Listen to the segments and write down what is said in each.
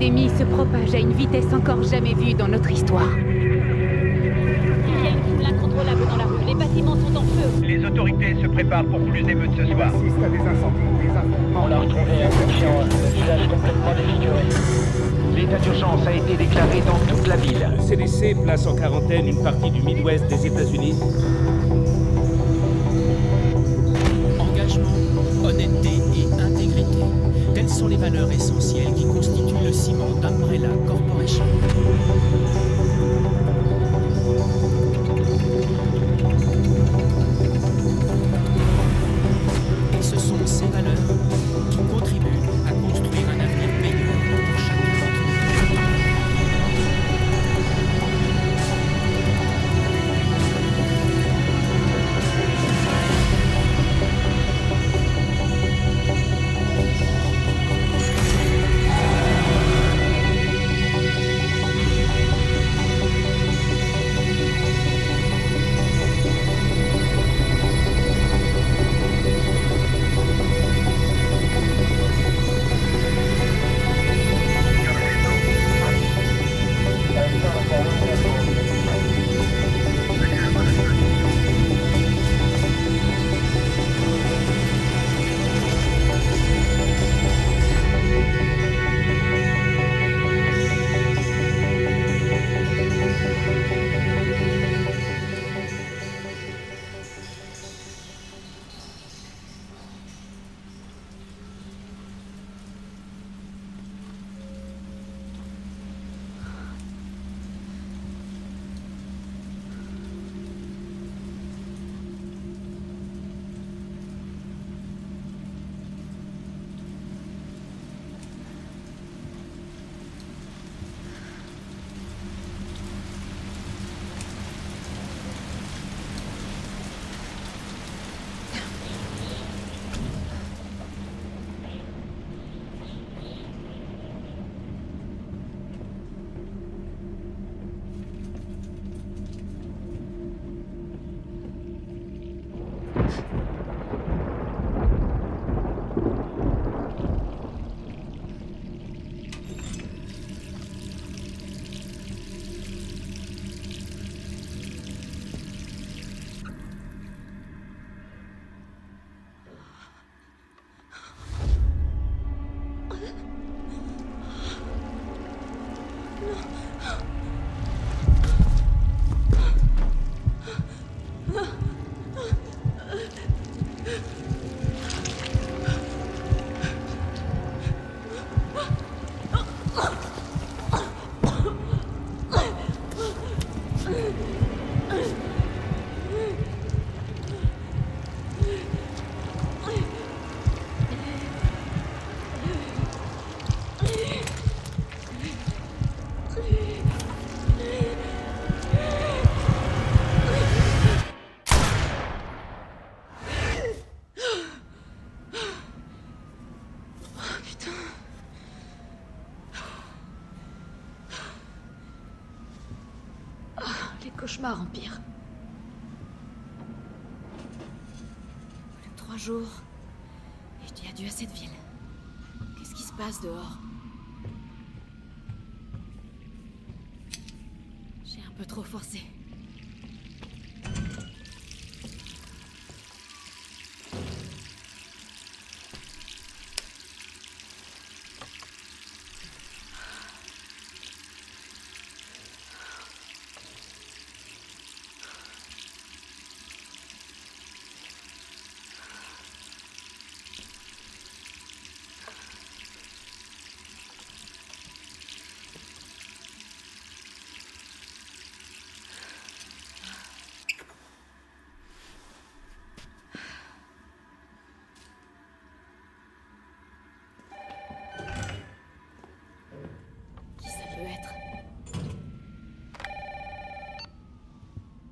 l'épidémie se propage à une vitesse encore jamais vue dans notre histoire. Il y a une foule incontrôlable dans la rue. Les bâtiments sont en feu. Les autorités se préparent pour plus d'émeutes ce soir. Assiste à des incendies, des affrontements. On a retrouvé un conscient, le visage complètement défiguré. L'état d'urgence a été déclaré dans toute la ville. Le CDC place en quarantaine une partie du Midwest des États-Unis. Engagement, honnêteté et intégrité. Telles sont les valeurs essentielles qui constituent le ciment d'Umbrella Corporation. Et ce sont ces valeurs qui contribuent à construire un avenir meilleur pour chacun d'entre nous. Les cauchemars empirent. 3 jours, et je dis adieu à cette ville. Qu'est-ce qui se passe dehors? J'ai un peu trop forcé.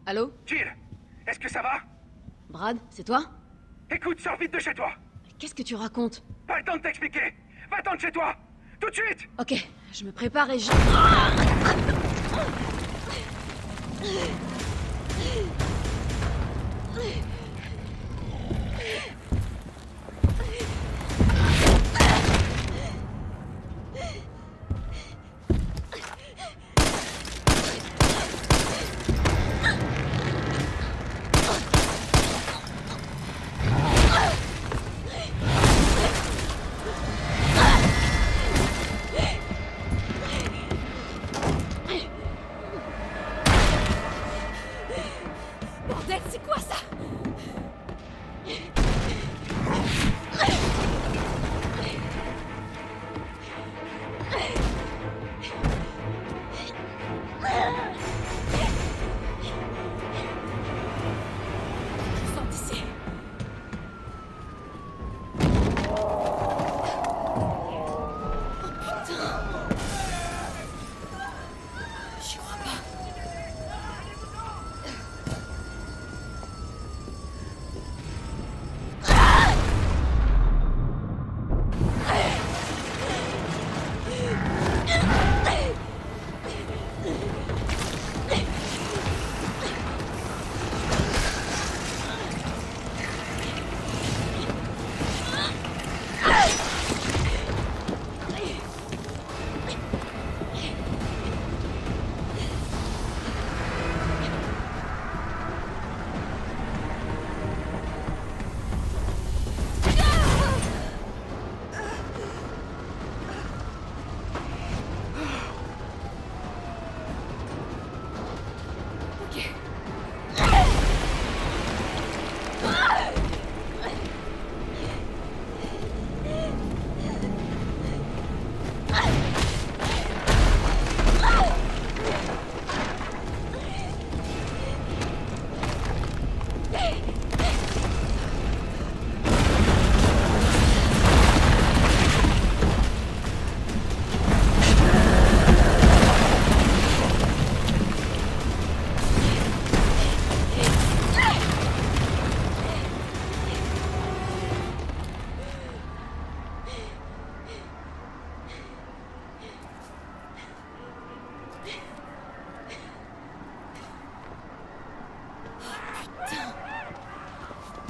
Allô? Jill, est-ce que ça va? Brad, c'est toi? Écoute, sors vite de chez toi. Qu'est-ce que tu racontes? Pas le temps de t'expliquer. Va-t'en de chez toi. Tout de suite. Ok, je me prépare et je... Bordel, c'est quoi ça? Je sors d'ici. J'y crois pas.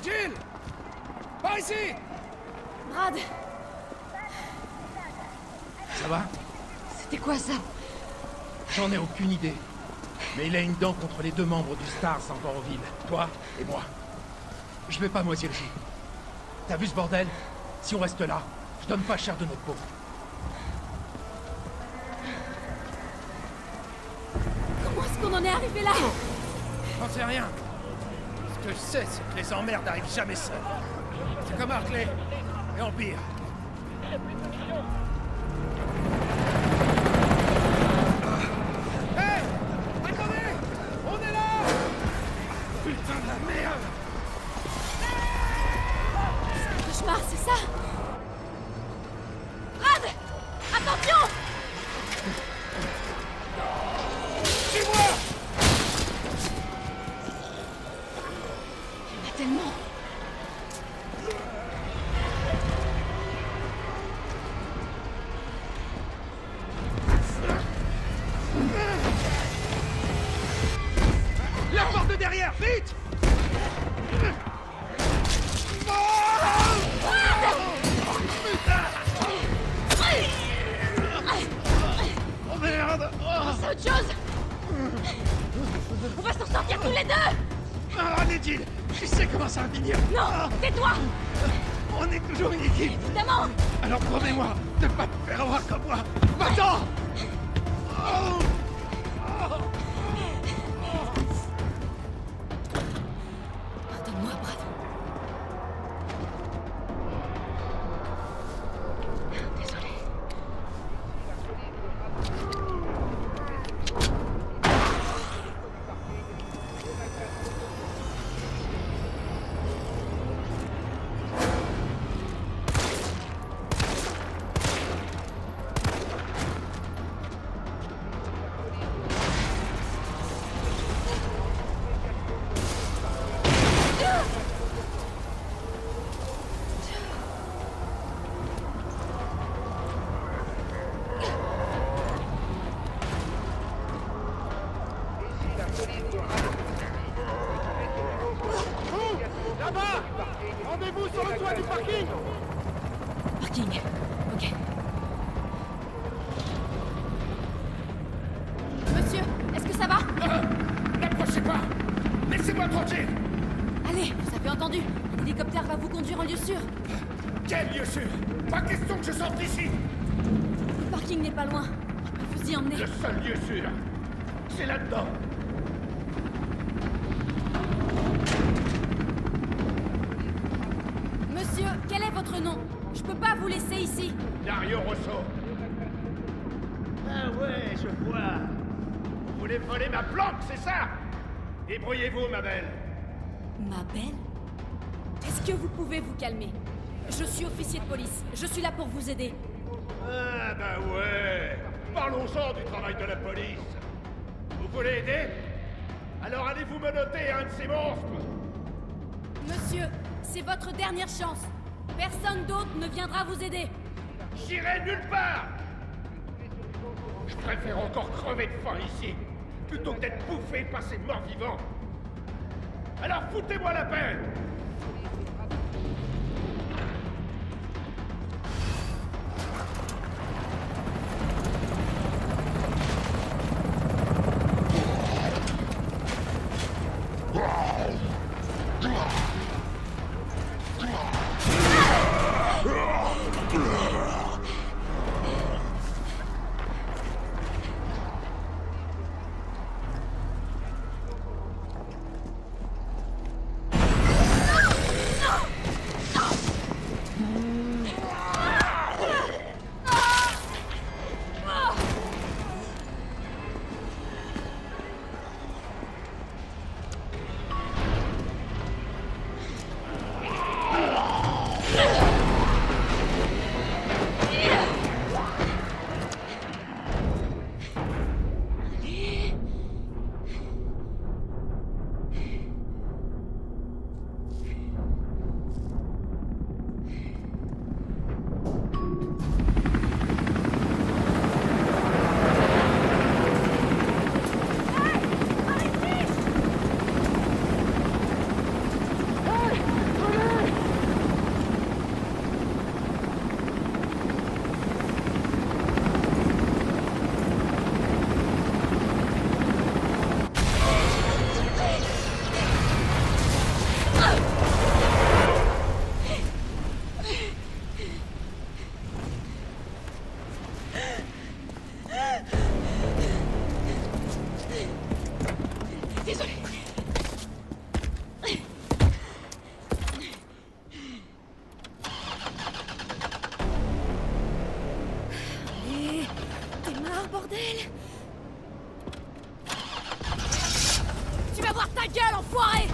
Jill! Par ici! Brad, Ça va? c'était quoi ça? J'en ai aucune idée. Mais il a une dent contre les deux membres du Stars encore en ville. Toi et moi. Je vais pas moisir le jus. T'as vu ce bordel? Si on reste là, je donne pas cher de notre peau. Comment est-ce qu'on en est arrivé là? J'en sais rien. Ce que je sais, c'est que les emmerdes n'arrivent jamais seuls. C'est comme Hartley et Empire. Hé! Attendez! On est là! Putain de la merde! Cauchemar, c'est ça? Brad! Attention! Suis-moi! Il y en a tellement. La porte de derrière, vite! Oh merde! C'est autre chose! On va s'en sortir tous les deux! Ah, allez, Jill! Je sais comment ça va finir! Non! Tais-toi! On est toujours une équipe! Évidemment! Alors promets-moi de pas te faire avoir comme moi! Va-t'en! Oh. Pardonne-moi, Brad. Désolé. Là-bas! Rendez-vous sur le toit du parking! Parking. Ok. Monsieur, est-ce que ça va? N'approchez pas! Laissez-moi tranquille! Allez, vous avez entendu. L'hélicoptère va vous conduire en lieu sûr. Quel lieu sûr! Pas question que je sorte d'ici! Le parking n'est pas loin. Je peux vous y emmener. Le seul lieu sûr, c'est là-dedans! non. Je peux pas vous laisser ici. Dario Rosso. Ah ouais, je vois. Vous voulez voler ma planque, c'est ça? Débrouillez-vous, ma belle. Ma belle? Est-ce que vous pouvez vous calmer? Je suis officier de police. Je suis là pour vous aider. Ah bah ouais. Parlons-en du travail de la police. Vous voulez aider? Alors allez-vous menotter un de ces monstres? Monsieur, c'est votre dernière chance. Personne d'autre ne viendra vous aider. J'irai nulle part. Je préfère encore crever de faim ici, plutôt que d'être bouffé par ces morts vivants. Alors foutez-moi la paix. Tu vas voir ta gueule, enfoiré!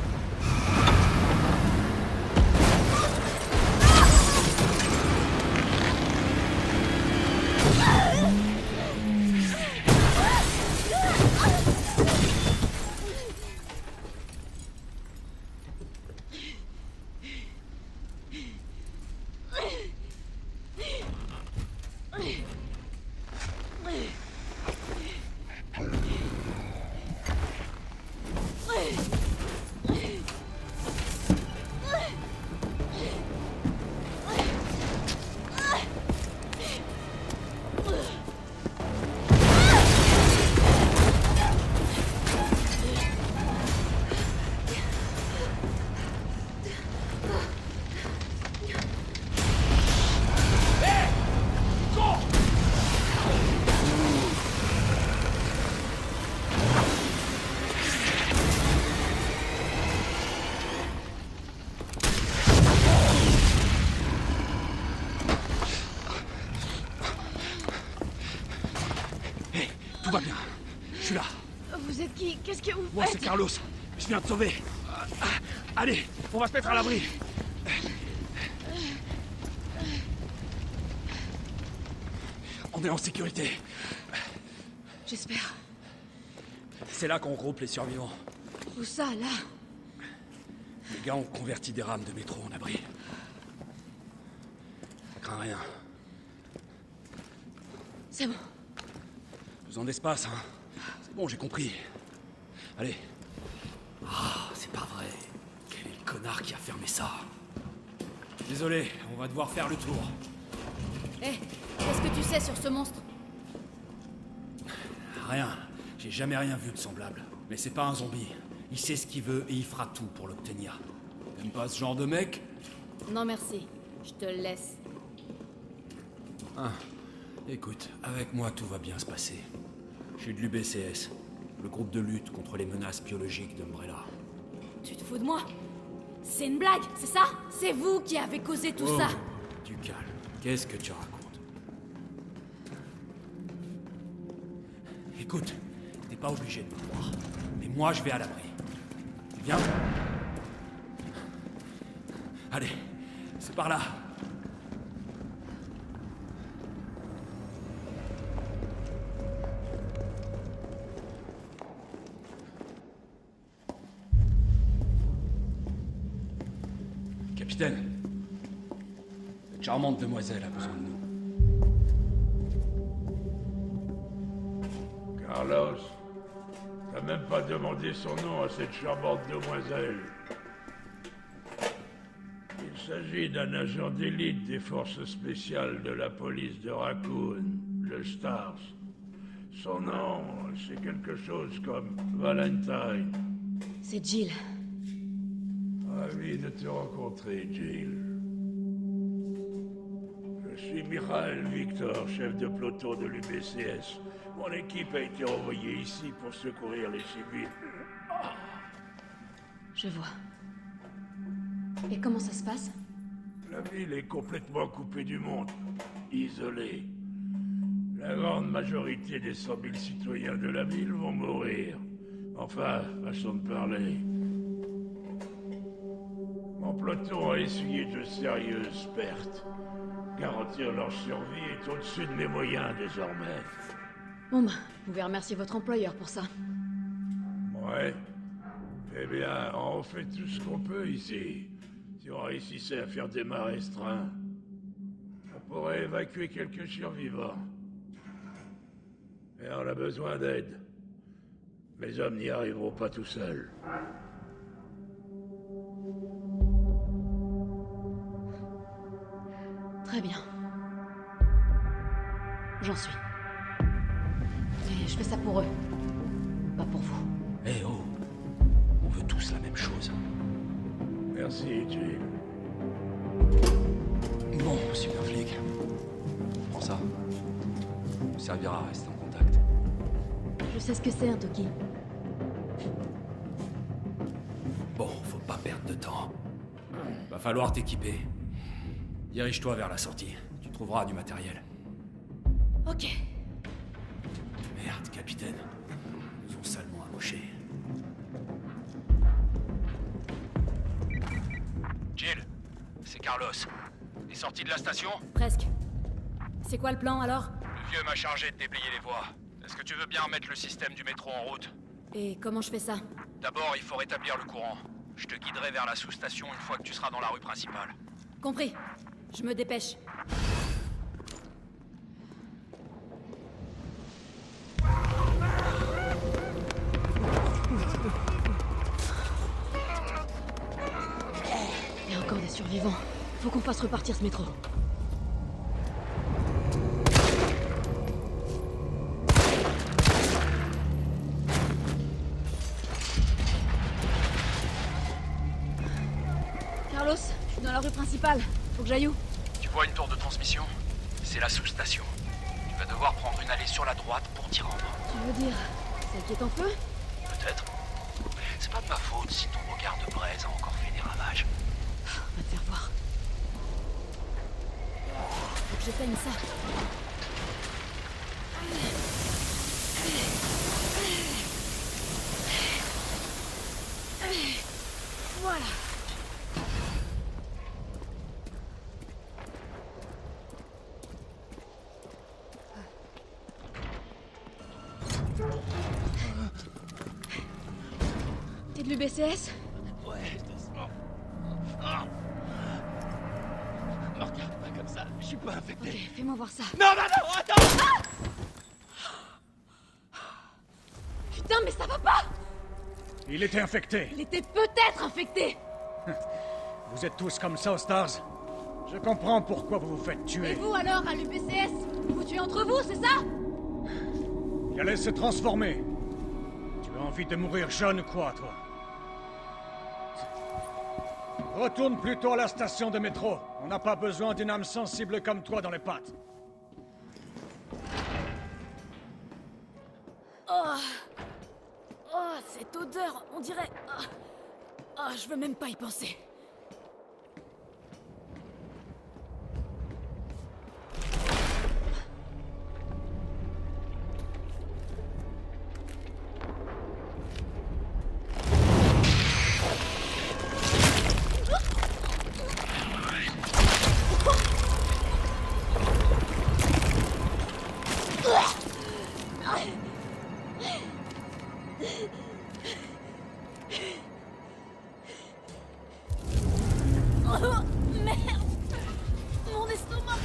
Tout va bien. Je suis là. Vous êtes qui? Qu'est-ce que vous faites? Moi, c'est Carlos. Je viens te sauver. Allez, on va se mettre à l'abri. On est en sécurité. J'espère. C'est là qu'on regroupe les survivants. Où ça, là? Les gars ont converti des rames de métro en abri. Ça craint rien. C'est bon. Besoin d'espace, hein. C'est bon, j'ai compris. Allez. Ah, c'est pas vrai. Quel est le connard qui a fermé ça? Désolé, on va devoir faire le tour. Hé, qu'est-ce que tu sais sur ce monstre? Rien. J'ai jamais rien vu de semblable. Mais c'est pas un zombie. Il sait ce qu'il veut et il fera tout pour l'obtenir. T'aimes pas ce genre de mec? Non merci, je te le laisse. Ah. Écoute, avec moi tout va bien se passer. Je suis de l'UBCS, le groupe de lutte contre les menaces biologiques d'Umbrella. Tu te fous de moi? C'est une blague, c'est ça? C'est vous qui avez causé tout ça? Du calme. Qu'est-ce que tu racontes? Écoute, t'es pas obligé de me croire. Mais moi, je vais à l'abri. Tu viens? Allez, c'est par là. Capitaine, cette charmante demoiselle a besoin de nous. Carlos, t'as même pas demandé son nom à cette charmante demoiselle. Il s'agit d'un agent d'élite des forces spéciales de la police de Raccoon, le Stars. Son nom, c'est quelque chose comme Valentine. C'est Jill. Ravi de te rencontrer, Jill. Je suis Mikhail Victor, chef de peloton de l'UBCS. Mon équipe a été envoyée ici pour secourir les civils. Je vois. Et comment ça se passe? La ville est complètement coupée du monde, isolée. La grande majorité des 100 000 citoyens de la ville vont mourir. Enfin, façon de parler. Mon peloton a essuyé de sérieuses pertes. Garantir leur survie est au-dessus de mes moyens désormais. Bon bah, vous pouvez remercier votre employeur pour ça. Ouais. Eh bien, on fait tout ce qu'on peut ici. Si on réussissait à faire des mâts restreints, on pourrait évacuer quelques survivants. Mais on a besoin d'aide. Mes hommes n'y arriveront pas tout seuls. Très bien. J'en suis. Et je fais ça pour eux. Pas pour vous. Eh oh, on veut tous la même chose. Merci, Jill. Bon, super flic. Prends ça. Ça nous servira à rester en contact. Je sais ce que c'est un Toki. Bon, faut pas perdre de temps. Va falloir t'équiper. Dirige-toi vers la sortie. Tu trouveras du matériel. Ok. Merde, capitaine. Ils nous ont salement amochés. Jill, c'est Carlos. T'es sorti de la station? Presque. C'est quoi le plan alors? Le vieux m'a chargé de déblayer les voies. Est-ce que tu veux bien remettre le système du métro en route? Et comment je fais ça? D'abord, il faut rétablir le courant. Je te guiderai vers la sous-station une fois que tu seras dans la rue principale. Compris. Je me dépêche. Il y a encore des survivants. Faut qu'on fasse repartir ce métro. Carlos, je suis dans la rue principale. Faut que j'aille où? Tu vois une tour de transmission? C'est la sous-station. Tu vas devoir prendre une allée sur la droite pour t'y rendre. Tu veux dire celle qui est en feu? Peut-être. C'est pas de ma faute si ton regard de braise a encore fait des ravages. On va te faire voir. Faut que j'éteigne ça. Voilà. T'es de l'UBCS? Ouais, doucement. Ah. Me regarde pas comme ça, je suis pas infecté. Ok, fais-moi voir ça. Non, non, non, attends! Putain, mais ça va pas! Il était infecté. Il était peut-être infecté! Vous êtes tous comme ça aux Stars. Je comprends pourquoi vous vous faites Et tuer. vous alors, à l'UBCS? Vous vous tuez entre vous, c'est ça? Il allait se transformer. Tu as envie de mourir jeune ou quoi, toi? Retourne plutôt à la station de métro. On n'a pas besoin d'une âme sensible comme toi dans les pattes. Oh, cette odeur, on dirait... je veux même pas y penser. Oh, merde! Mon estomac!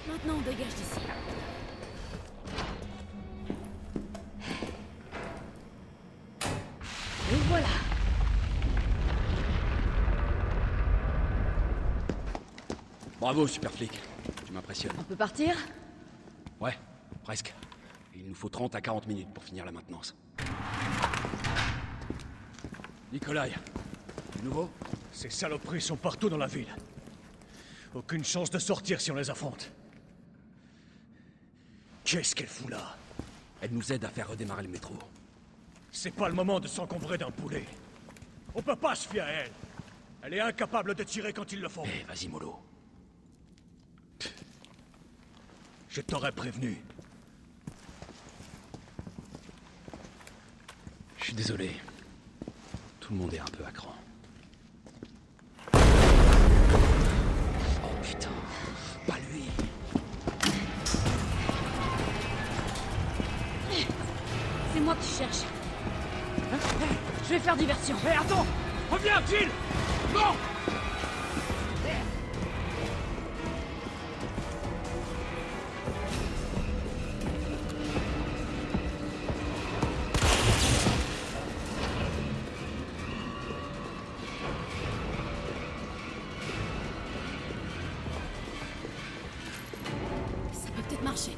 Maintenant, on dégage d'ici. Et voilà. Bravo, super flic. Tu m'impressionnes. On peut partir? Ouais, presque. Il nous faut 30 à 40 minutes pour finir la maintenance. Nikolai, du nouveau? Ces saloperies sont partout dans la ville. Aucune chance de sortir si on les affronte. Qu'est-ce qu'elle fout là? Elle nous aide à faire redémarrer le métro. C'est pas le moment de s'encombrer d'un poulet. On peut pas se fier à elle. Elle est incapable de tirer quand il le faut. Eh, vas-y, mollo. Je t'aurais prévenu. Je suis désolé. Tout le monde est un peu à cran. Oh putain, pas lui. C'est moi que tu cherches. Je vais faire diversion. Hé, attends! Reviens, Jill! Non! Ça peut peut-être marcher.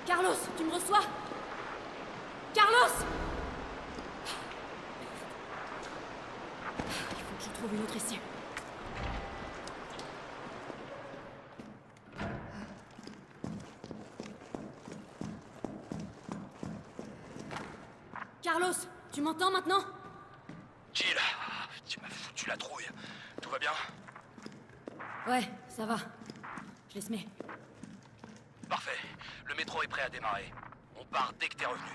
Carlos, tu me reçois? Carlos! Il faut que je trouve une autre issue. Carlos, tu m'entends maintenant? Jill, tu m'as foutu la trouille. Tout va bien? Ouais, ça va. Je laisse mets. Parfait. Le métro est prêt à démarrer. On part dès que t'es revenu.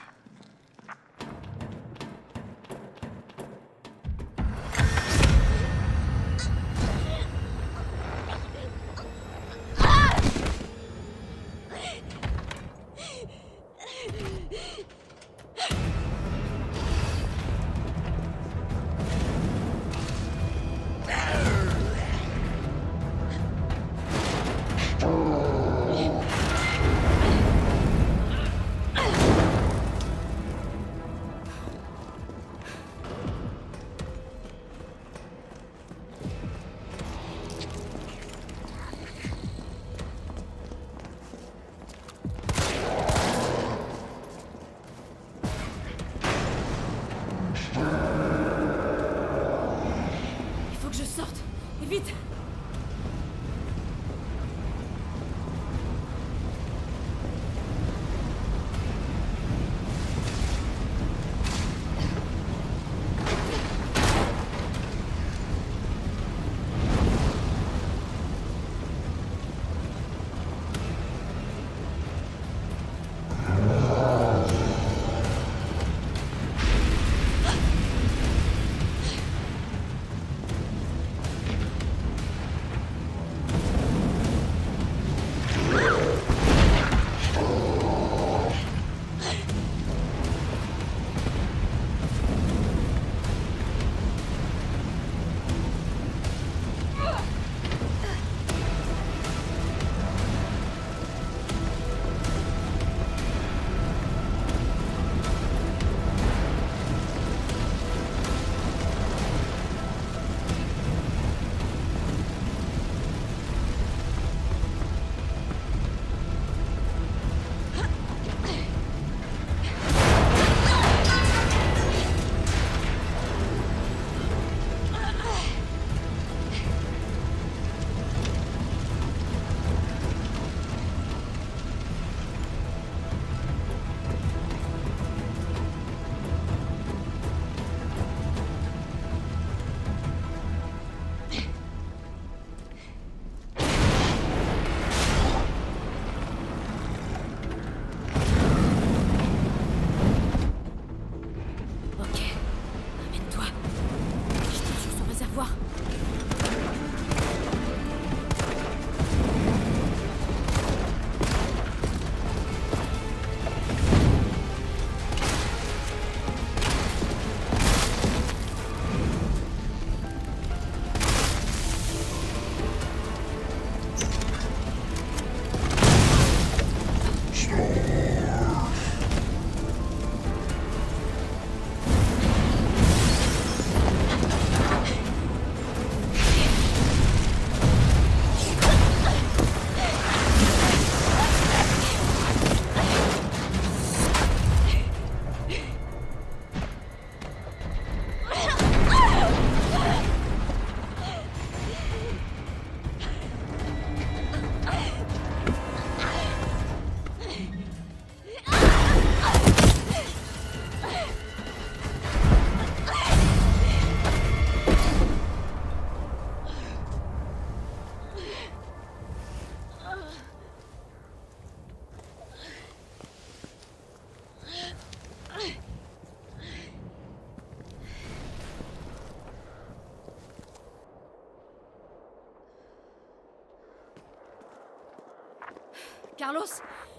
Carlos,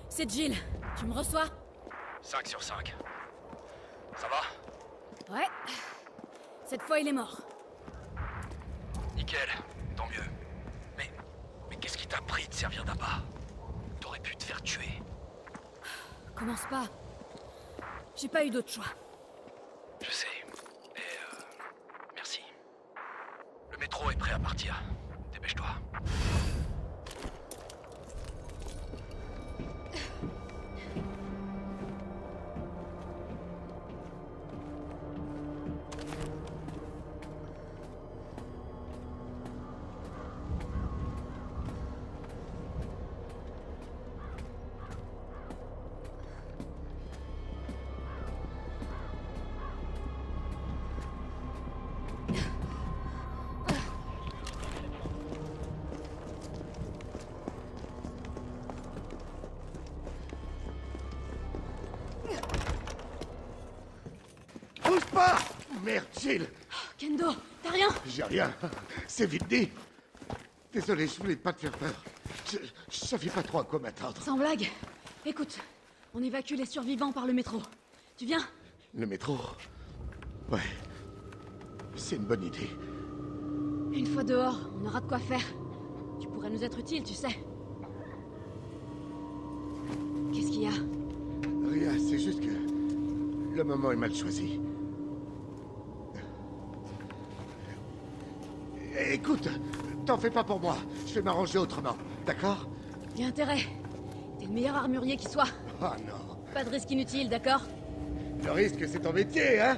c'est Jill. Tu me reçois? 5 sur 5. Ça va? Ouais. Cette fois, il est mort. Nickel, tant mieux. Mais qu'est-ce qui t'a pris de servir d'appât? T'aurais pu te faire tuer. Commence pas. J'ai pas eu d'autre choix. Je sais. Et merci. Le métro est prêt à partir. Dépêche-toi. Bouge pas! Merde, Jill! Kendo, t'as rien? J'ai rien. C'est vite dit. Désolé, je voulais pas te faire peur. Je savais pas trop à quoi m'attendre. Sans blague. Écoute, on évacue les survivants par le métro. Tu viens? Le métro? Ouais. C'est une bonne idée. Une fois dehors, on aura de quoi faire. Tu pourrais nous être utile, tu sais. Qu'est-ce qu'il y a? Rien, c'est juste que le moment est mal choisi. Écoute, t'en fais pas pour moi. Je vais m'arranger autrement, d'accord? Y a intérêt. T'es le meilleur armurier qui soit. Oh non. Pas de risque inutile, d'accord? Le risque, c'est ton métier, hein?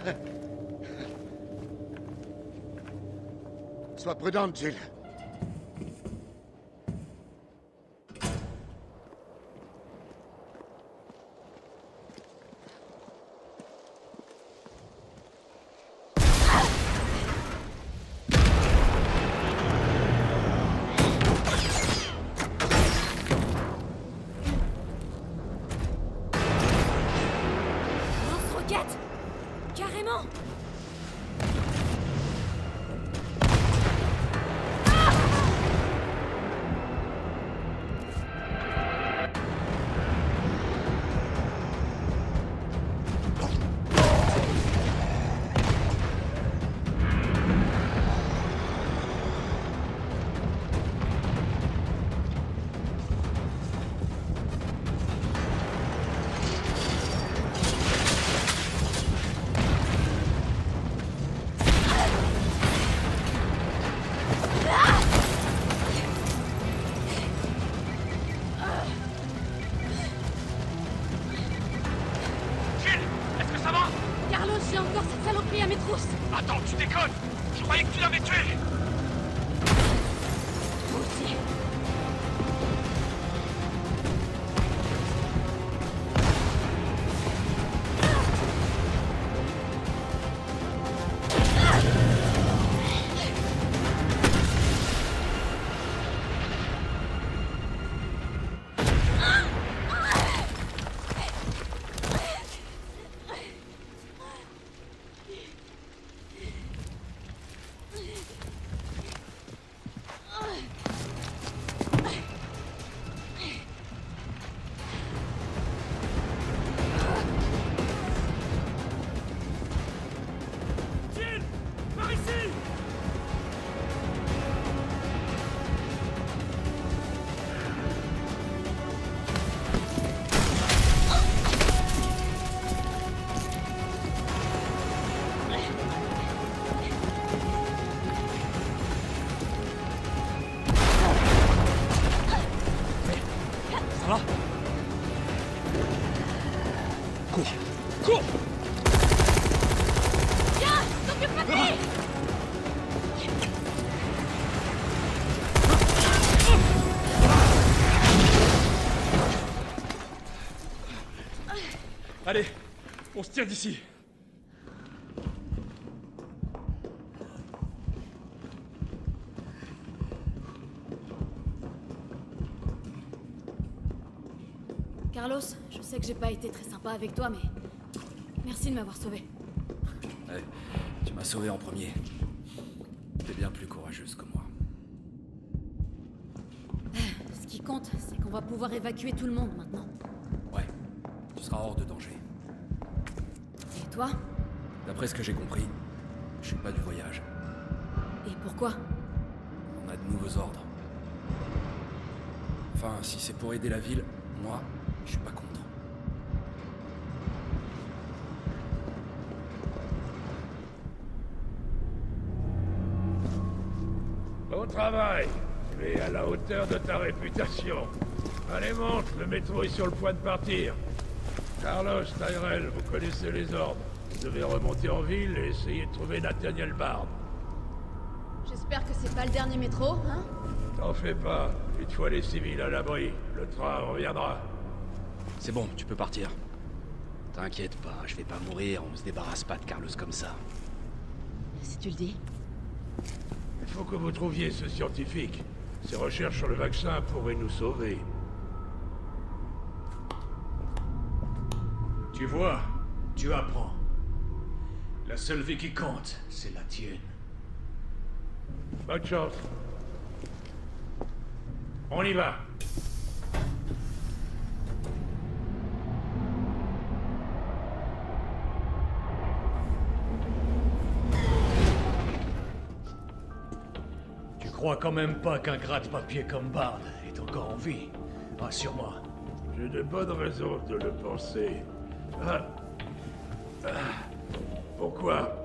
Sois prudente, Jill. Lance-roquette! Carrément! Carlos, j'ai encore cette saloperie à mes trousses! Attends, tu déconnes! Je croyais que tu l'avais tué! Toi aussi. Jill! Par ici! Ça va? Cours! Cours! Viens! T'occupe pas de lui! Allez, on se tire d'ici. Carlos, je sais que j'ai pas été très sympa avec toi, mais... Merci de m'avoir sauvé. Ouais, tu m'as sauvé en premier. T'es bien plus courageuse que moi. Ce qui compte, c'est qu'on On va pouvoir évacuer tout le monde maintenant. Ouais, tu seras hors de danger. Et toi? D'après ce que j'ai compris, je suis pas du voyage. Et pourquoi? On a de nouveaux ordres. Enfin, si c'est pour aider la ville, moi, je suis pas contre. Bon travail. Tu es à la hauteur de ta réputation. Allez, monte, le métro est sur le point de partir. Carlos, Tyrell, vous connaissez les ordres. Vous devez remonter en ville et essayer de trouver Nathaniel Bard. J'espère que c'est pas le dernier métro, hein? T'en fais pas. Une fois les civils à l'abri, le train reviendra. C'est bon, tu peux partir. T'inquiète pas, je vais pas mourir, on se débarrasse pas de Carlos comme ça. Si tu le dis. Il faut que vous trouviez ce scientifique. Ses recherches sur le vaccin pourraient nous sauver. Tu vois, tu apprends. La seule vie qui compte, c'est la tienne. Bonne chance. On y va. Tu crois quand même pas qu'un gratte-papier comme Bard est encore en vie? Rassure-moi. J'ai de bonnes raisons de le penser. Pourquoi?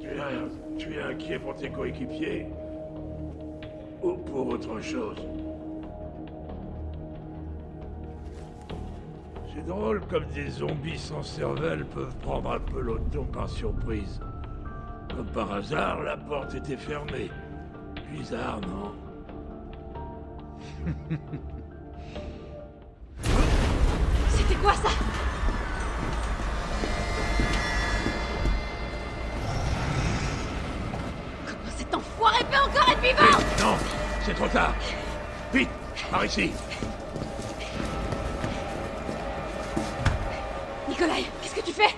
Tu es inquiet pour tes coéquipiers? Ou pour autre chose? C'est drôle comme des zombies sans cervelle peuvent prendre un peloton par surprise. Comme par hasard, la porte était fermée. Bizarre, non? C'était quoi ça? Comment cet enfoiré peut encore être vivant? Non, c'est trop tard. Vite, par ici. Nikolai, qu'est-ce que tu fais?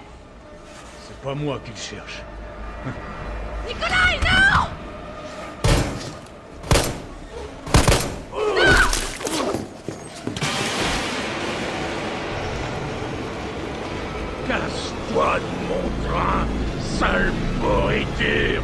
C'est pas moi qui le cherche. Nikolai, non! Casse-toi de mon train, sale pourriture!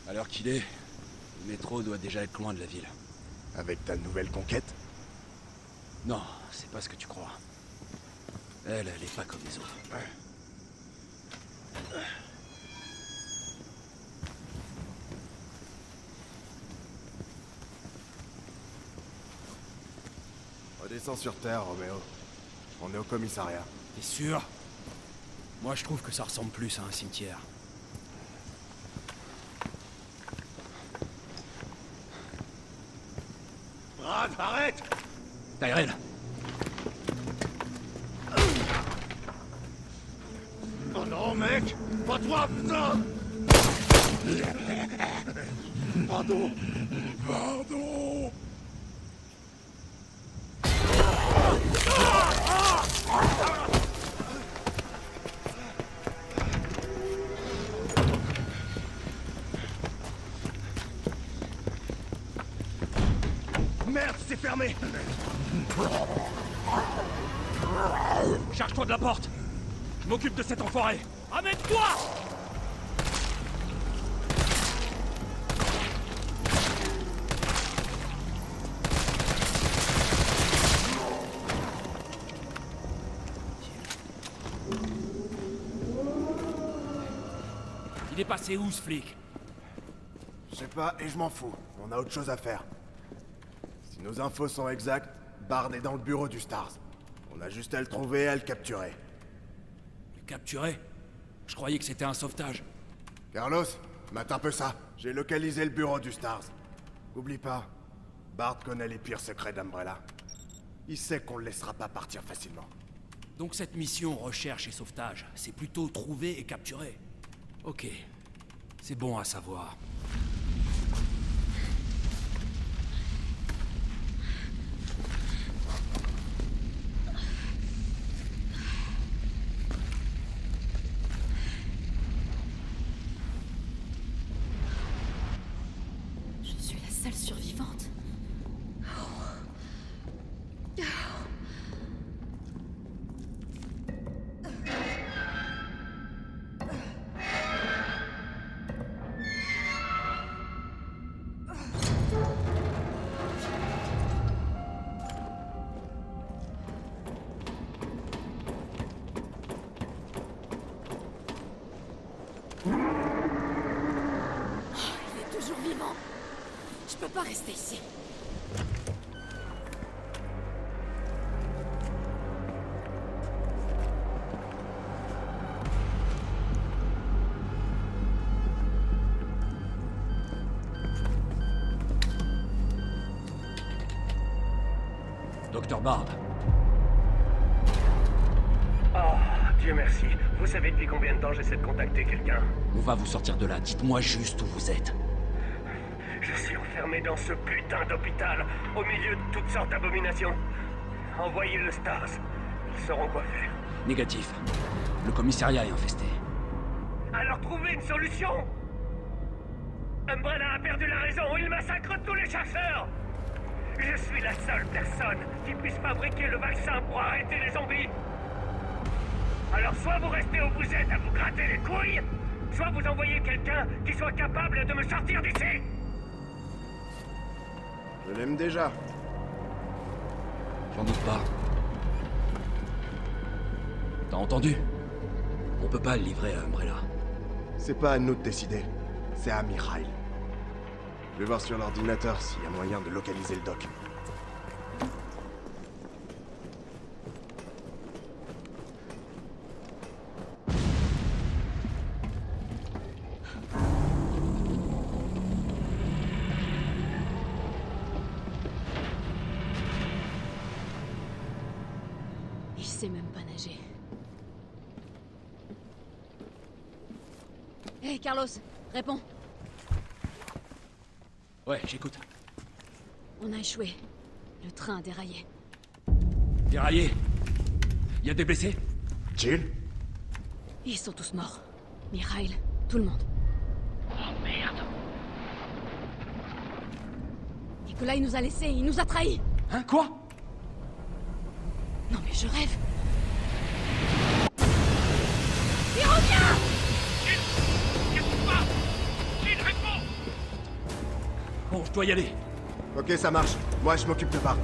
À l'heure qu'il est, le métro doit déjà être loin de la ville. Avec ta nouvelle conquête? Non, c'est pas ce que tu crois. Elle est pas comme les autres. Redescends sur Terre, Roméo. On est au commissariat. T'es sûr? Moi, je trouve que ça ressemble plus à un cimetière. Brad, arrête! Tyrell! Oh non, mec! Pas toi, putain! Pardon! Pardon! Merde, c'est fermé! Charge-toi de la porte! Je m'occupe de cet enfoiré! Amène-toi! Il est passé où, ce flic? Je sais pas, et je m'en fous. On a autre chose à faire. Si nos infos sont exactes, Bard est dans le bureau du Stars. On a juste à le trouver et à le capturer. Le capturer? Je croyais que c'était un sauvetage. Carlos, mate un peu ça. J'ai localisé le bureau du Stars. Oublie pas, Bard connaît les pires secrets d'Umbrella. Il sait qu'on le laissera pas partir facilement. Donc cette mission recherche et sauvetage, c'est plutôt trouver et capturer. Ok. C'est bon à savoir. peux pas rester ici. Docteur Barb. Oh, Dieu merci. Vous savez depuis combien de temps j'essaie de contacter quelqu'un? On va vous sortir de là. Dites-moi juste où vous êtes. Je suis enfermé dans ce putain d'hôpital, au milieu de toutes sortes d'abominations. Envoyez le Stars. Ils sauront quoi faire. Négatif. Le commissariat est infesté. Alors trouvez une solution! Umbrella a perdu la raison, il massacre tous les chasseurs! Je suis la seule personne qui puisse fabriquer le vaccin pour arrêter les zombies! Alors soit vous restez où vous êtes à vous gratter les couilles, soit vous envoyez quelqu'un qui soit capable de me sortir d'ici! Je l'aime déjà. J'en doute pas. T'as entendu? On peut pas le livrer à Umbrella. C'est pas à nous de décider. C'est à Mikhail. Je vais voir sur l'ordinateur s'il y a moyen de localiser le doc. Il sait même pas nager. Hé, Carlos, réponds. Ouais, j'écoute. On a échoué. Le train a déraillé. Déraillé? Y a des blessés? Jill? Ils sont tous morts. Mikhail, tout le monde. Oh merde! Nikolai nous a laissés, il nous a trahis. Hein? Quoi? Non mais je rêve. Il revient! Bon, je dois y aller. Ok, ça marche. Moi, je m'occupe de Barb.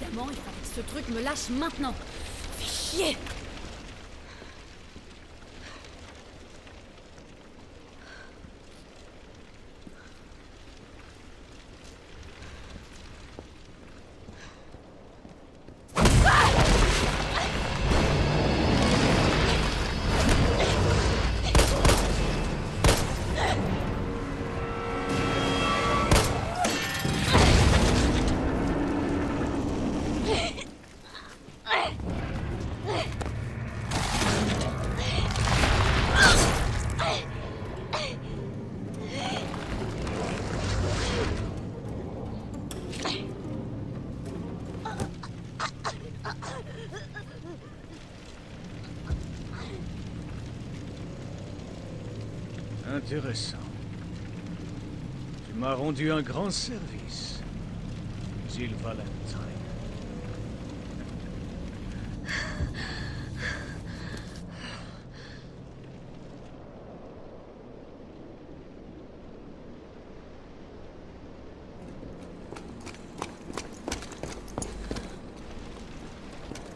Évidemment, il fallait que ce truc me lâche maintenant. Fais chier! Intéressant. Tu m'as rendu un grand service. Jill Valentine.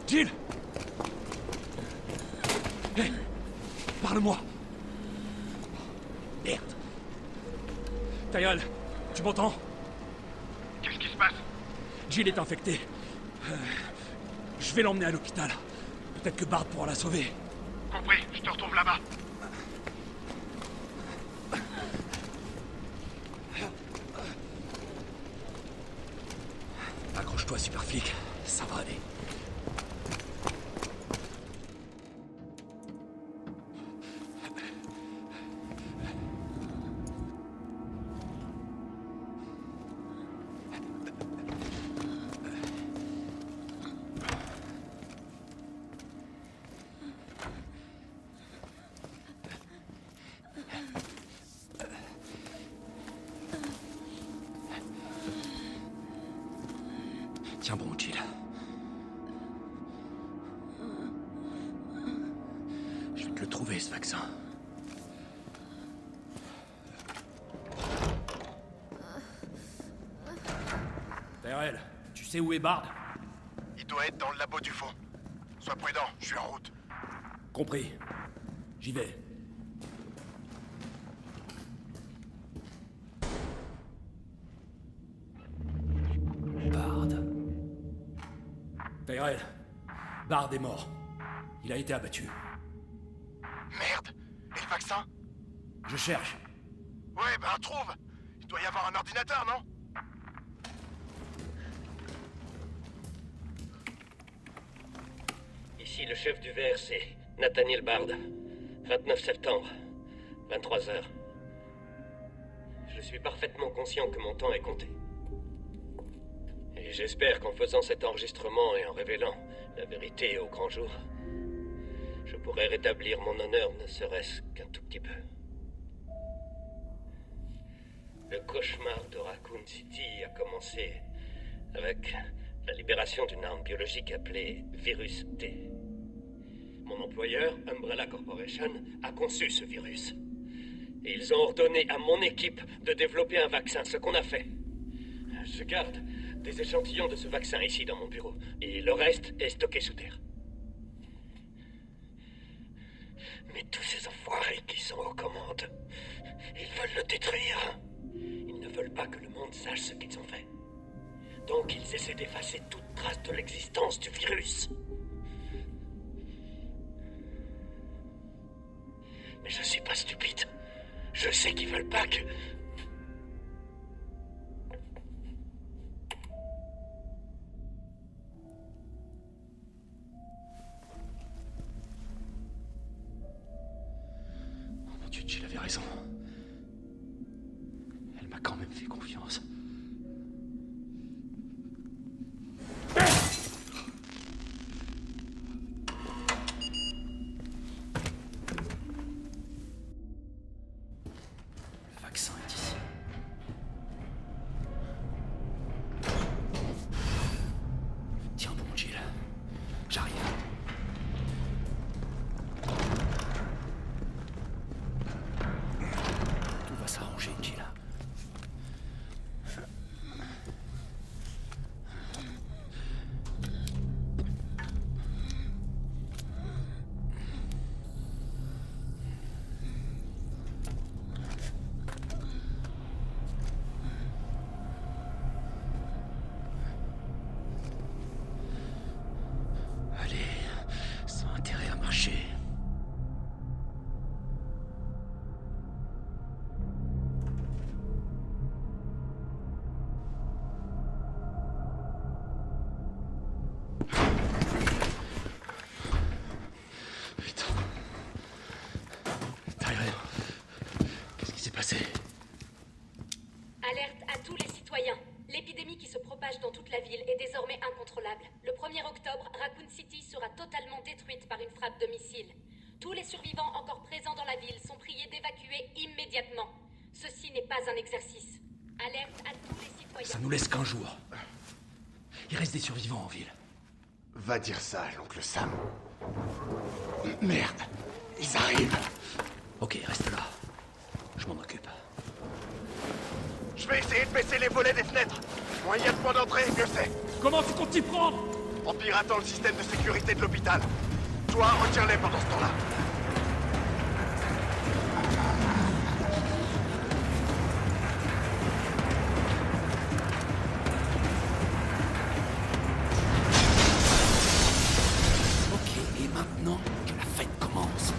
Jill! Hé! Parle-moi! Merde! Tyrell, tu m'entends? Qu'est-ce qui se passe? Jill est infectée. Je vais l'emmener à l'hôpital. Peut-être que Bard pourra la sauver. Compris, je te retrouve là-bas. Accroche-toi, super flic. Ça va aller. Tiens bon, Jill. Je vais te le trouver, ce vaccin. Tyrell, tu sais où est Bard? Il doit être dans le labo du fond. Sois prudent, je suis en route. Compris. J'y vais. Bard. Tyrell, Bard est mort. Il a été abattu. Merde. Et le vaccin? Je cherche. Ouais, ben trouve. Il doit y avoir un ordinateur, non? Ici le chef du VRC, Nathaniel Bard. 29 septembre, 23h. Je suis parfaitement conscient que mon temps est compté. Et j'espère qu'en faisant cet enregistrement et en révélant la vérité au grand jour, je pourrai rétablir mon honneur ne serait-ce qu'un tout petit peu. Le cauchemar de Raccoon City a commencé avec la libération d'une arme biologique appelée Virus T. Mon employeur, Umbrella Corporation, a conçu ce virus. Et ils ont ordonné à mon équipe de développer un vaccin, ce qu'on a fait. Je garde des échantillons de ce vaccin ici dans mon bureau, et le reste est stocké sous terre. Mais tous ces enfoirés qui sont aux commandes, ils veulent le détruire. Ils ne veulent pas que le monde sache ce qu'ils ont fait. Donc ils essaient d'effacer toute trace de l'existence du virus. Mais je suis pas stupide. Je sais qu'ils veulent pas que... Oh mon Dieu, Jill avait raison. Elle m'a quand même fait confiance. Le vaccin est ici. Tiens bon, Jill. J'arrive. Tout va s'arranger, Jill. Allez, sans intérêt à marcher. Putain. Tyrell, qu'est-ce qui s'est passé? Alerte à tous les citoyens. L'épidémie qui se propage dans toute la ville est désormais incontrôlable. Le 1er octobre, Raccoon City sera totalement détruite par une frappe de missile. Tous les survivants encore présents dans la ville sont priés d'évacuer immédiatement. Ceci n'est pas un exercice. Alerte à tous les citoyens. Ça nous laisse qu'un jour. Il reste des survivants en ville. Va dire ça à l'oncle Sam. Merde, ils arrivent. Ok, reste là. Je m'en occupe. Je vais essayer de baisser les volets des fenêtres. Moins il y a de points d'entrée, mieux c'est. Comment tu comptes t'y prendre? En piratant le système de sécurité de l'hôpital. Toi, retiens-les pendant ce temps-là. Ok, et maintenant que la fête commence.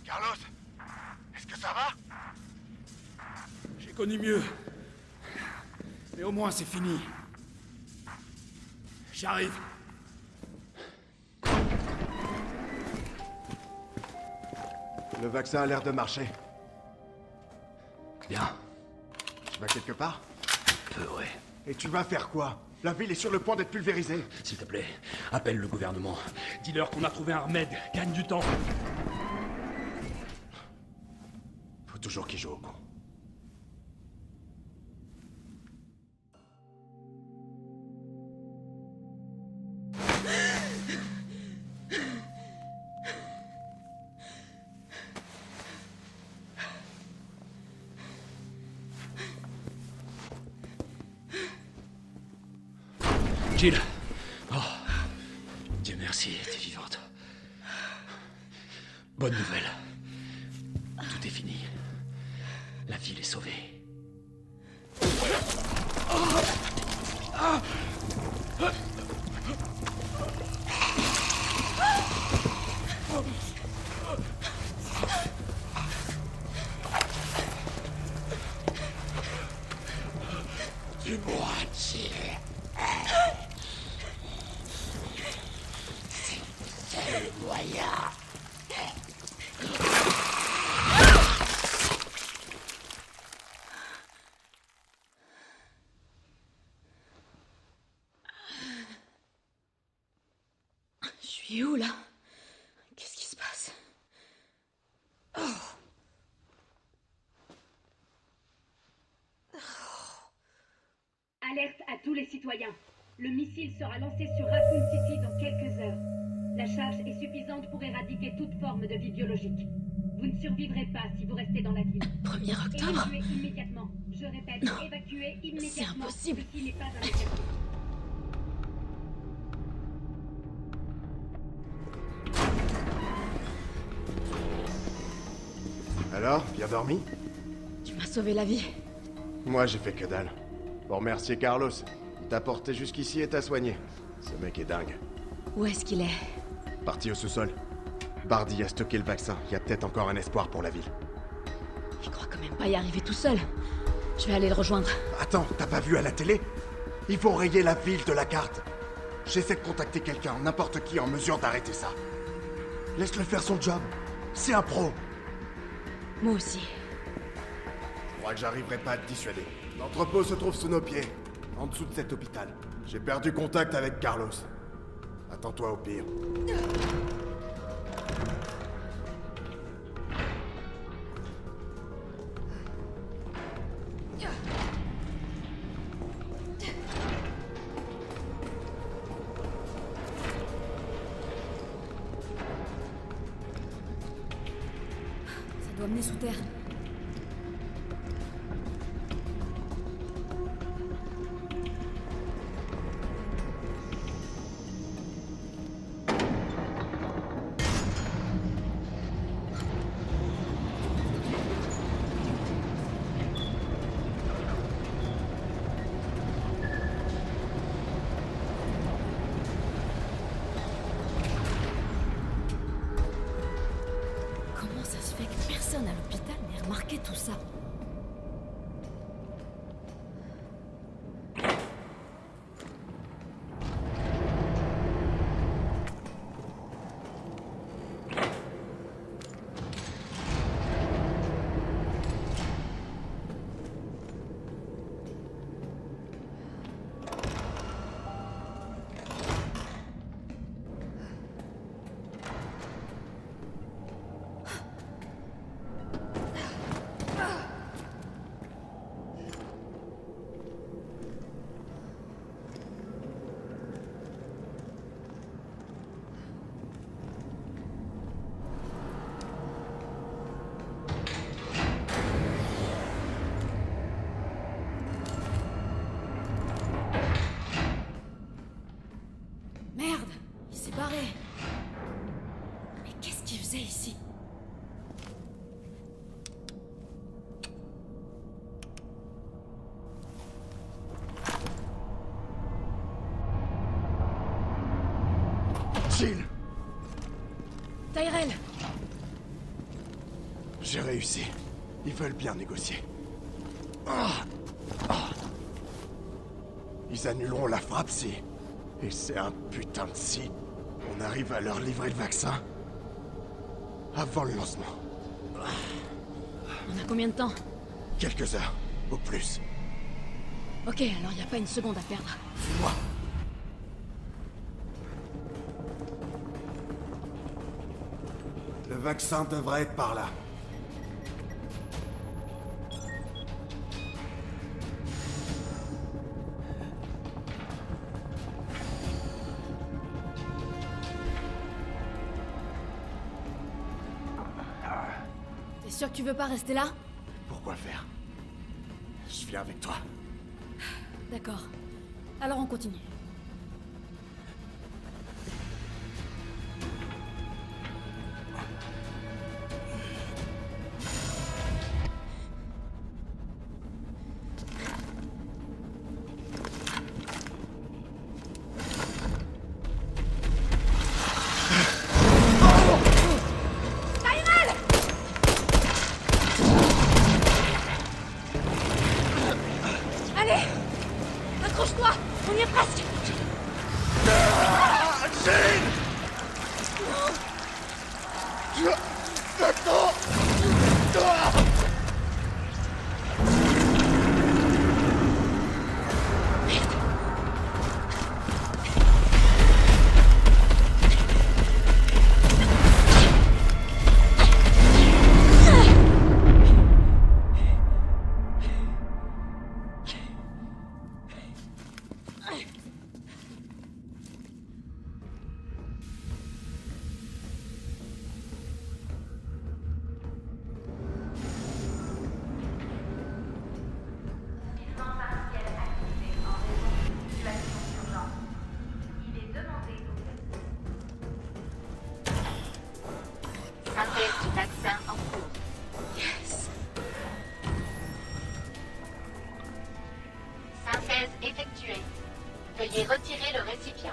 Carlos, est-ce que ça va? J'ai connu mieux. Mais au moins c'est fini. J'arrive. Le vaccin a l'air de marcher. Bien. Tu vas quelque part? Peu, ouais. Et tu vas faire quoi? La ville est sur le point d'être pulvérisée. S'il te plaît, appelle le gouvernement. Dis-leur qu'on a trouvé un remède. Gagne du temps. Faut toujours qu'ils jouent au con. Jill. Oh. Dieu merci, t'es vivante. Bonne nouvelle. Tout est fini. La ville est sauvée. Dis-moi, Jill. C'est le moyen. Je suis où, là? Qu'est-ce qui se passe? Oh. Alerte à tous les citoyens. Le missile sera lancé sur Raccoon City dans quelques heures. La charge est suffisante pour éradiquer toute forme de vie biologique. Vous ne survivrez pas si vous restez dans la ville. 1er octobre? Évacuez immédiatement. Je répète, évacuez immédiatement. C'est impossible. Ceci n'est pas un exercice. Alors, bien dormi? Tu m'as sauvé la vie. Moi, j'ai fait que dalle. Pour remercier Carlos. Il t'a porté jusqu'ici et t'a soigné. Ce mec est dingue. Où est-ce qu'il est? Parti au sous-sol. Bardi a stocké le vaccin. Il y a peut-être encore un espoir pour la ville. Il croit quand même pas y arriver tout seul. Je vais aller le rejoindre. Attends, t'as pas vu à la télé? Ils vont rayer la ville de la carte. J'essaie de contacter quelqu'un, n'importe qui en mesure d'arrêter ça. Laisse-le faire son job. C'est un pro. Moi aussi. Je crois que j'arriverai pas à te dissuader. L'entrepôt se trouve sous nos pieds, en dessous de cet hôpital. J'ai perdu contact avec Carlos. Attends-toi au pire. Ça doit mener sous terre. c'est ici? Jill! Tyrell! J'ai réussi. Ils veulent bien négocier. Ils annuleront la frappe si... Et c'est un putain de si... On arrive à leur livrer le vaccin. Avant le lancement. On a combien de temps? Quelques heures, au plus. Ok, alors y a pas une seconde à perdre. Suis-moi. Le vaccin devrait être par là. T'es sûr que tu veux pas rester là? Pourquoi faire? Je viens avec toi. D'accord. Alors on continue. Accroche-toi! On y est presque! Synthèse du vaccin en cours. Yes! Synthèse effectuée. Veuillez retirer le récipient.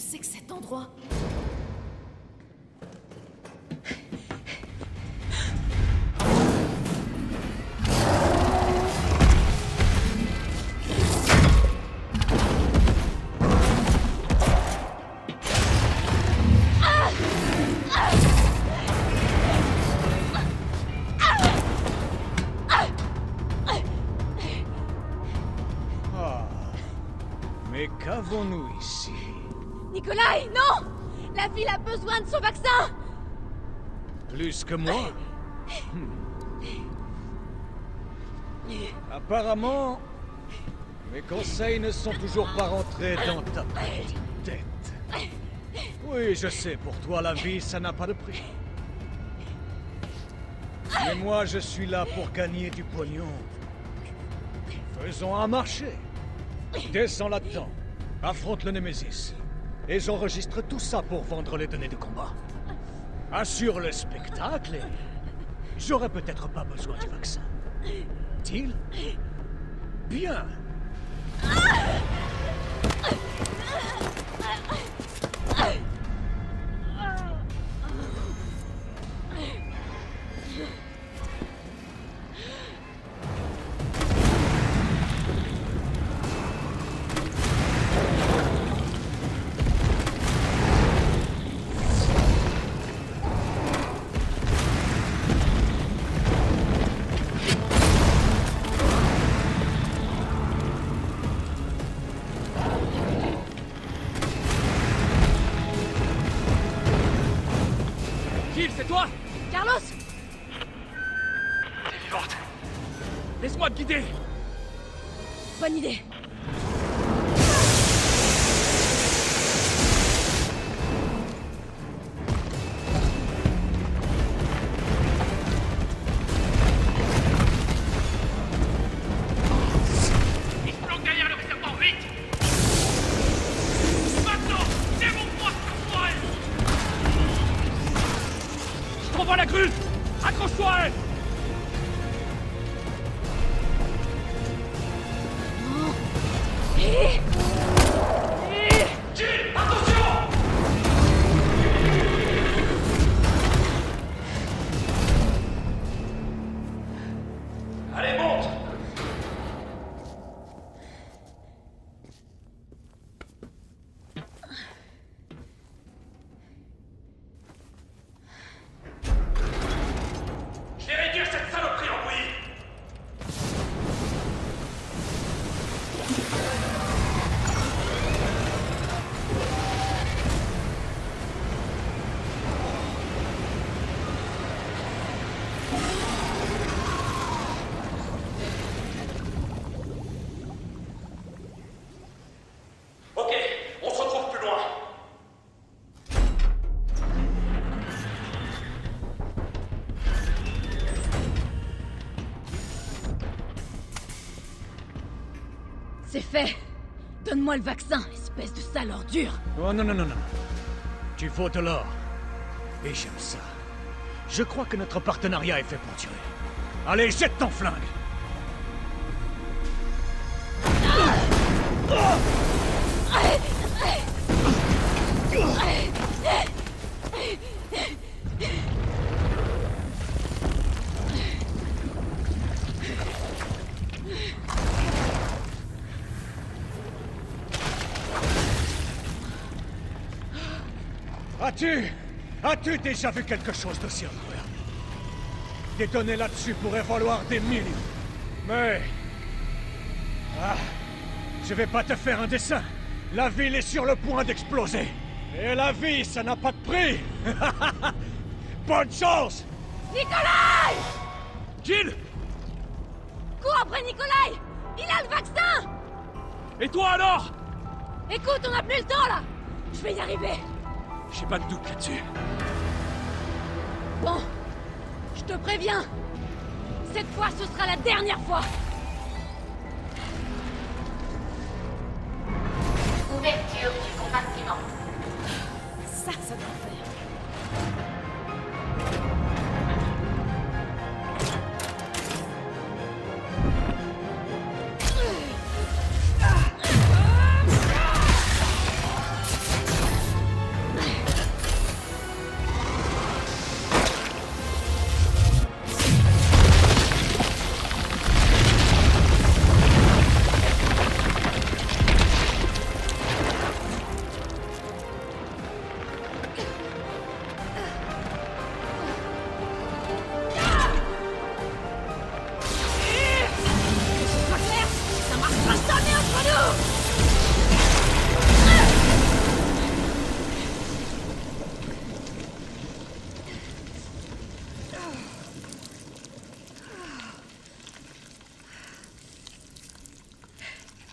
C'est que cet endroit? Mais qu'avons-nous ici? Nikolai, non! La ville a besoin de son vaccin! Plus que moi? Apparemment, Mes conseils ne sont toujours pas rentrés dans ta petite tête. Oui, je sais, pour toi, la vie, ça n'a pas de prix. Mais moi, je suis là pour gagner du pognon. Faisons un marché. Descends là-dedans. Affronte le Némésis. Et j'enregistre tout ça pour vendre les données de combat. Assure le spectacle et... j'aurai peut-être pas besoin du vaccin. Deal? Bien. Jill, c'est toi? Carlos! T'es vivante. Laisse-moi te guider. Bonne idée. Il se planque derrière le réservoir, vite! Maintenant! Démontre-moi ce qu'on elle! Je t'envoie la grue. Accroche-toi à elle. Jill, attention! Allez, monte. Je vais réduire cette saloperie en bouillie! Ok, on se retrouve plus loin. C'est fait. Donne-moi le vaccin, espèce de sale ordure. Oh non, non, non, non. Tu vaux de l'or. Et j'aime ça. Je crois que notre partenariat est fait pour durer. Allez, jette ton flingue. As-tu déjà vu quelque chose d'aussi incroyable? Des données là-dessus pourraient valoir des millions. Mais... ah, je vais pas te faire un dessin. La ville est sur le point d'exploser. Et la vie, ça n'a pas de prix. Bonne chance! Nikolai! Jill! Cours après Nikolai! Il a le vaccin! Et toi alors? Écoute, on n'a plus le temps là! Je vais y arriver! J'ai pas de doute là-dessus. Bon, je te préviens. Cette fois, ce sera la dernière fois. Ouverture du compartiment. Ça doit faire.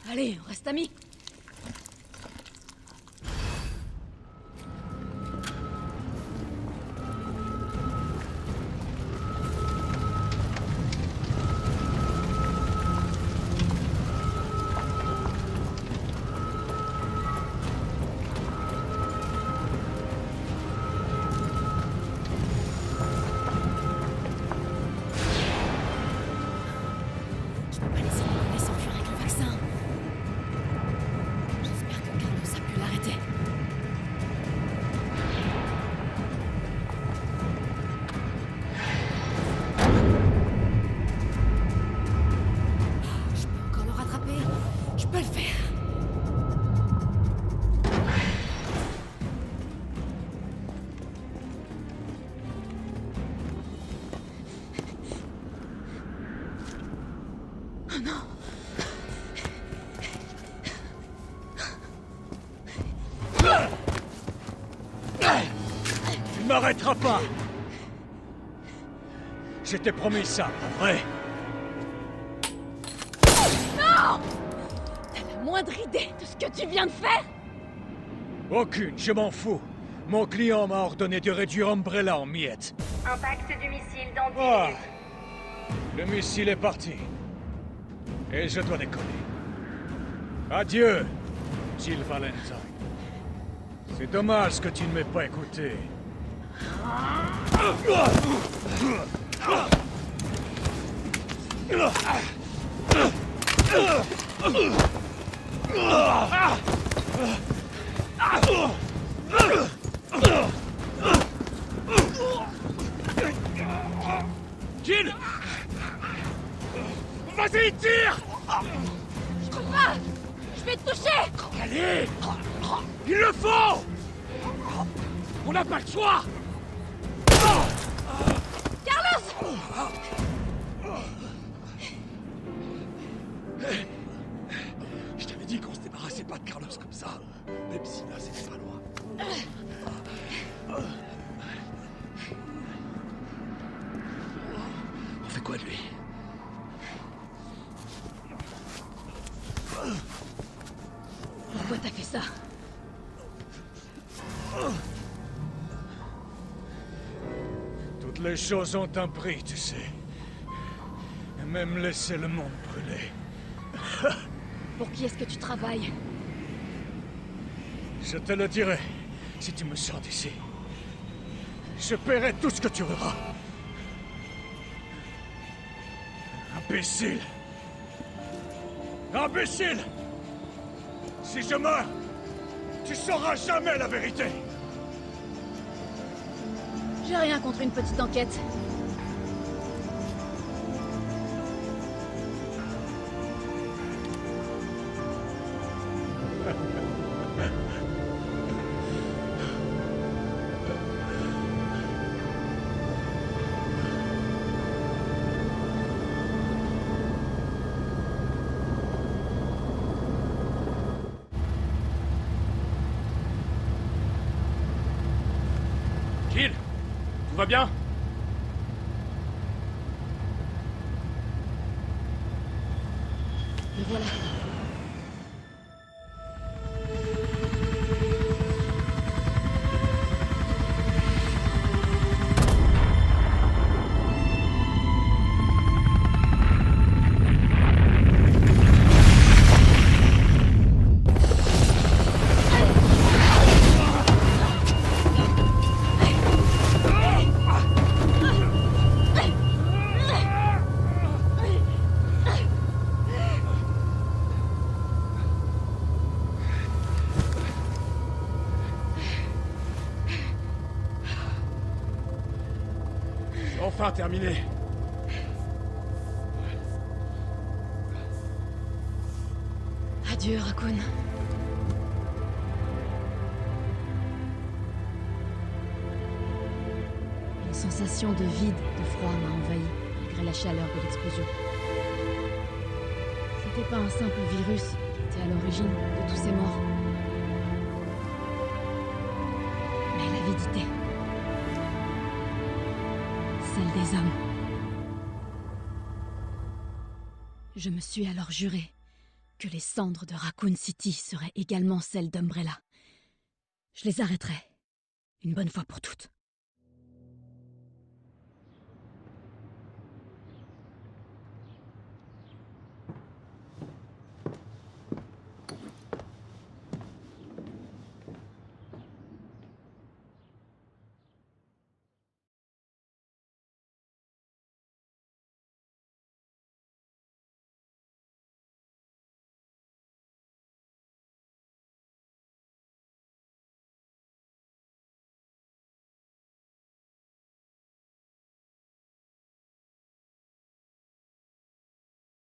Allez, on reste amis. Tu ne m'arrêteras pas! Je t'ai promis ça, pas vrai? Non! T'as la moindre idée de ce que tu viens de faire? Aucune, je m'en fous. Mon client m'a ordonné de réduire Umbrella en miettes. Impact du missile dans 10 Ah! minutes. Le missile est parti. Et je dois décoller. Adieu, Jill Valentine. C'est dommage que tu ne m'aies pas écouté. Jill! Vas-y, tire! Je peux pas! Je vais te toucher! Allez! Il le faut! On n'a pas le choix! Carlos! Je t'avais dit qu'on se débarrassait pas de Carlos comme ça. Même si là, c'était pas loin. On fait quoi de lui? Pourquoi t'as fait ça? Toutes les choses ont un prix, tu sais. Et même laisser le monde brûler. Pour qui est-ce que tu travailles? Je te le dirai, si tu me sors d'ici. Je paierai tout ce que tu auras. Imbécile! Imbécile! Si je meurs, tu sauras jamais la vérité! J'ai rien contre une petite enquête. Jill! Tout va bien? Me voilà. Enfin terminé. Adieu, Raccoon. Une sensation de vide, de froid m'a envahi, malgré la chaleur de l'explosion. C'était pas un simple virus qui était à l'origine de tous ces morts. Mais l'avidité. Celle des hommes. Je me suis alors juré que les cendres de Raccoon City seraient également celles d'Umbrella. Je les arrêterai, une bonne fois pour toutes.